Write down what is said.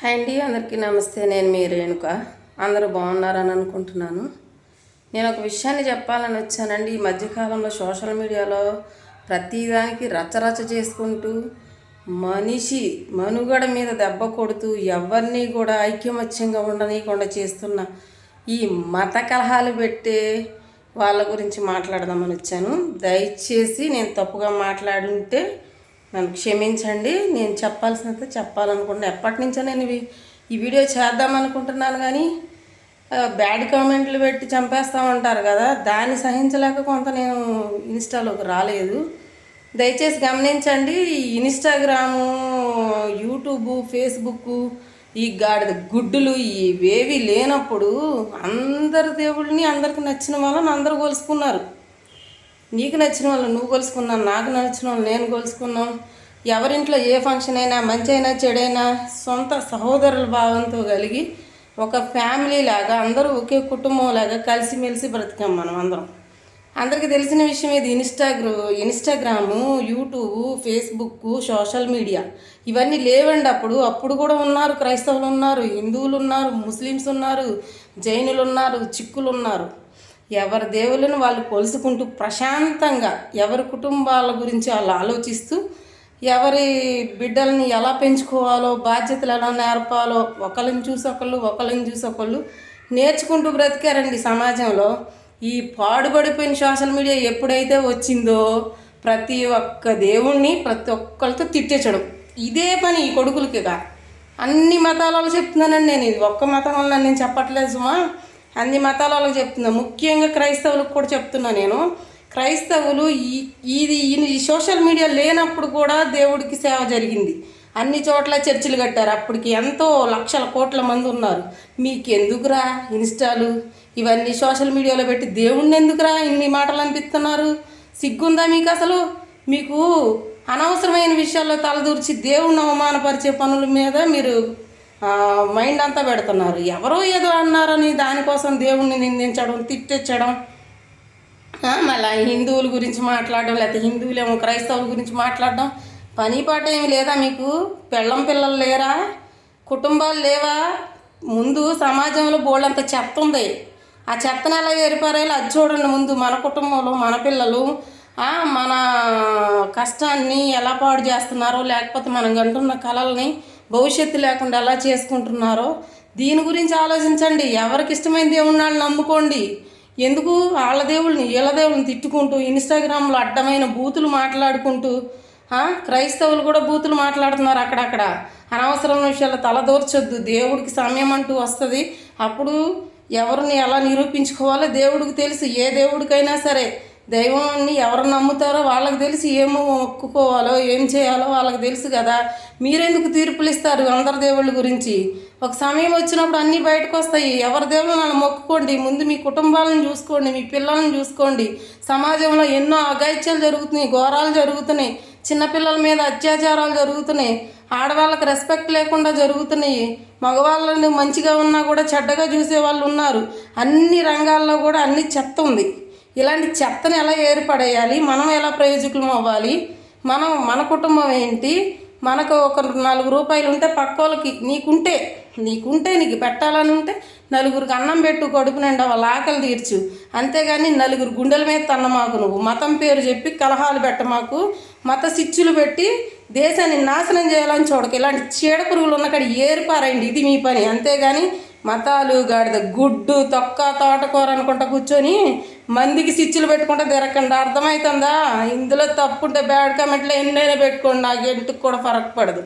Hi అండి, అందరికీ నమస్తే. నేను మీ రేణుక. అందరూ బాగున్నారని అనుకుంటున్నాను. నేను ఒక విషయాన్ని చెప్పాలని వచ్చానండి. ఈ మధ్యకాలంలో సోషల్ మీడియాలో ప్రతిదానికి రచ్చరచ్చ చేసుకుంటూ మనిషి మనుగడ మీద దెబ్బ కొడుతూ ఎవరిని కూడా ఐక్యమత్యంగా ఉండనీయకుండా చేస్తున్న ఈ మత కలహాలు పెట్టే వాళ్ళ గురించి మాట్లాడదామని వచ్చాను. దయచేసి నేను తప్పుగా మాట్లాడుంటే నన్ను క్షమించండి. నేను చెప్పాల్సినంత చెప్పాలనుకుంటున్నా. ఎప్పటి నుంచో నేను ఈ వీడియో చేద్దామనుకుంటున్నాను, కానీ బ్యాడ్ కామెంట్లు పెట్టి చంపేస్తూ ఉంటారు కదా, దాన్ని సహించలేక కొంత నేను ఇన్స్టాలోకి రాలేదు. దయచేసి గమనించండి. ఇన్స్టాగ్రాము, యూట్యూబు, ఫేస్బుక్, ఈ గాడిద గుడ్డులు ఇవేవి లేనప్పుడు అందరి దేవుళ్ళని అందరికి నచ్చిన వాళ్ళని అందరూ కొలుసుకున్నారు. నీకు నచ్చిన వాళ్ళు నువ్వు కొలుసుకున్నావు, నాకు నచ్చిన వాళ్ళు నేను కొలుసుకున్నాం. ఎవరింట్లో ఏ ఫంక్షన్ అయినా మంచి అయినా చెడైనా సొంత సహోదరుల భావంతో కలిగి ఒక ఫ్యామిలీ లాగా అందరూ ఒకే కుటుంబం లాగా కలిసిమెలిసి బ్రతికాం మనం అందరం. అందరికీ తెలిసిన విషయం ఇది. Instagram, YouTube, Facebook, social media ఇవన్నీ లేవండి. అప్పుడు కూడా ఉన్నారు. క్రైస్తవులు ఉన్నారు, హిందువులు ఉన్నారు, ముస్లిమ్స్ ఉన్నారు, జైనులు ఉన్నారు, చిక్కులు ఉన్నారు. ఎవరి దేవుళ్ళను వాళ్ళు కొలుసుకుంటూ ప్రశాంతంగా ఎవరి కుటుంబాల గురించి వాళ్ళు ఆలోచిస్తూ ఎవరి బిడ్డల్ని ఎలా పెంచుకోవాలో, బాధ్యతలు ఎలా నేర్పాలో ఒకళ్ళని చూసి ఒకళ్ళు నేర్చుకుంటూ బ్రతికారండి సమాజంలో. ఈ పాడుపడిపోయిన సోషల్ మీడియా ఎప్పుడైతే వచ్చిందో ప్రతి ఒక్క దేవుణ్ణి ప్రతి ఒక్కరితో తిట్టేచ్చడం ఇదే పని ఈ కొడుకులకిగా. అన్ని మతాల వాళ్ళు చెప్తున్నానండి నేను. ఇది ఒక్క మతం వల్ల నేను చెప్పట్లేదు సుమా, అన్ని మతాల వాళ్ళకి చెప్తున్నా. ముఖ్యంగా క్రైస్తవులకు కూడా చెప్తున్నా నేను. క్రైస్తవులు ఈ సోషల్ మీడియా లేనప్పుడు కూడా దేవుడికి సేవ జరిగింది. అన్ని చోట్ల చర్చిలు కట్టారు. అప్పటికి ఎంతో లక్షల కోట్ల మంది ఉన్నారు. మీకెందుకురా ఇన్స్టాలు ఇవన్నీ సోషల్ మీడియాలో పెట్టి దేవుణ్ణి ఎందుకురా ఇన్ని మాటలు అనిపిస్తున్నారు? సిగ్గుందా మీకు అసలు? మీకు అనవసరమైన విషయాల్లో తలదూర్చి దేవుణ్ణి అవమానపరిచే పనుల మీద మీరు మైండ్ అంతా పెడుతున్నారు. ఎవరో ఏదో అన్నారని దానికోసం దేవుణ్ణి నిందించడం, తిట్టించడం, మళ్ళీ హిందువుల గురించి మాట్లాడడం, లేకపోతే హిందువులేమో క్రైస్తవుల గురించి మాట్లాడడం. పని పాట ఏమి లేదా మీకు? పెళ్ళం పిల్లలు లేరా? కుటుంబాలు లేవా? ముందు సమాజంలో బోళ్ళంత చెత్త ఉంది. ఆ చెత్తను ఎలా ఏరిపారేయాలి అది చూడండి. ముందు మన కుటుంబంలో మన పిల్లలు మన కష్టాన్ని ఎలా పాడు చేస్తున్నారో, లేకపోతే మనం కంటున్న కళల్ని భవిష్యత్తు లేకుండా ఎలా చేసుకుంటున్నారో దీని గురించి ఆలోచించండి. ఎవరికి ఇష్టమైన దేవుడిని వాళ్ళు నమ్ముకోండి. ఎందుకు వాళ్ళ దేవుళ్ళని వీళ్ళ దేవుళ్ళని తిట్టుకుంటూ ఇన్స్టాగ్రామ్లో అడ్డమైన బూతులు మాట్లాడుకుంటూ క్రైస్తవులు కూడా బూతులు మాట్లాడుతున్నారు అక్కడక్కడ. అనవసరమైన విషయాలు తలదూర్చొద్దు. దేవుడికి సమయం అంటూ వస్తుంది. అప్పుడు ఎవరిని ఎలా నిరూపించుకోవాలో దేవుడికి తెలుసు. ఏ దేవుడికైనా సరే దైవాన్ని ఎవరు నమ్ముతారో వాళ్ళకి తెలిసి ఏమో మొక్కుకోవాలో ఏం చేయాలో వాళ్ళకి తెలుసు కదా. మీరెందుకు తీర్పులు ఇస్తారు అందరి దేవుళ్ళ గురించి? ఒక సమయం వచ్చినప్పుడు అన్నీ బయటకు వస్తాయి. ఎవరి దేవుళ్ళు వాళ్ళు మొక్కుకోండి. ముందు మీ కుటుంబాలను చూసుకోండి, మీ పిల్లలను చూసుకోండి. సమాజంలో ఎన్నో అఘాయిత్యాలు జరుగుతున్నాయి, ఘోరాలు జరుగుతున్నాయి, చిన్నపిల్లల మీద అత్యాచారాలు జరుగుతున్నాయి, ఆడవాళ్ళకి రెస్పెక్ట్ లేకుండా జరుగుతున్నాయి, మగవాళ్ళని మంచిగా ఉన్నా కూడా చెడ్డగా చూసే వాళ్ళు ఉన్నారు. అన్ని రంగాల్లో కూడా అన్ని చెత్త ఉంది. ఇలాంటి చెత్తని ఎలా ఏర్పడేయాలి? మనం ఎలా ప్రయోజకులం అవ్వాలి? మన కుటుంబం ఏంటి? మనకు ఒక 4 రూపాయలు ఉంటే పక్క వాళ్ళకి నీకు పెట్టాలని ఉంటే నలుగురికి అన్నం పెట్టు, కడుపు నిండా వాళ్ళ ఆకలి తీర్చు. అంతేగాని నలుగురు గుండెల మీద తన్నమాకు. నువ్వు మతం పేరు చెప్పి కలహాలు పెట్టమాకు, మత సిచ్చులు పెట్టి దేశాన్ని నాశనం చేయాలని చూడక. ఇలాంటి చీడ పురుగులు ఉన్న కాడ ఏరిపారండి. ఇది మీ పని. అంతేగాని మతాలు, గాడిద గుడ్డు, తొక్క, తోటకూర అనుకుంటా కూర్చొని మందికి సిచ్చులు పెట్టుకుంటే తిరగకుండా. అర్థమవుతుందా? ఇందులో తప్పుంటే బ్యాడ్ కామెంట్లో ఎన్నైనా పెట్టుకోండి, నాకు ఎందుకు కూడా ఫరక్ పడదు.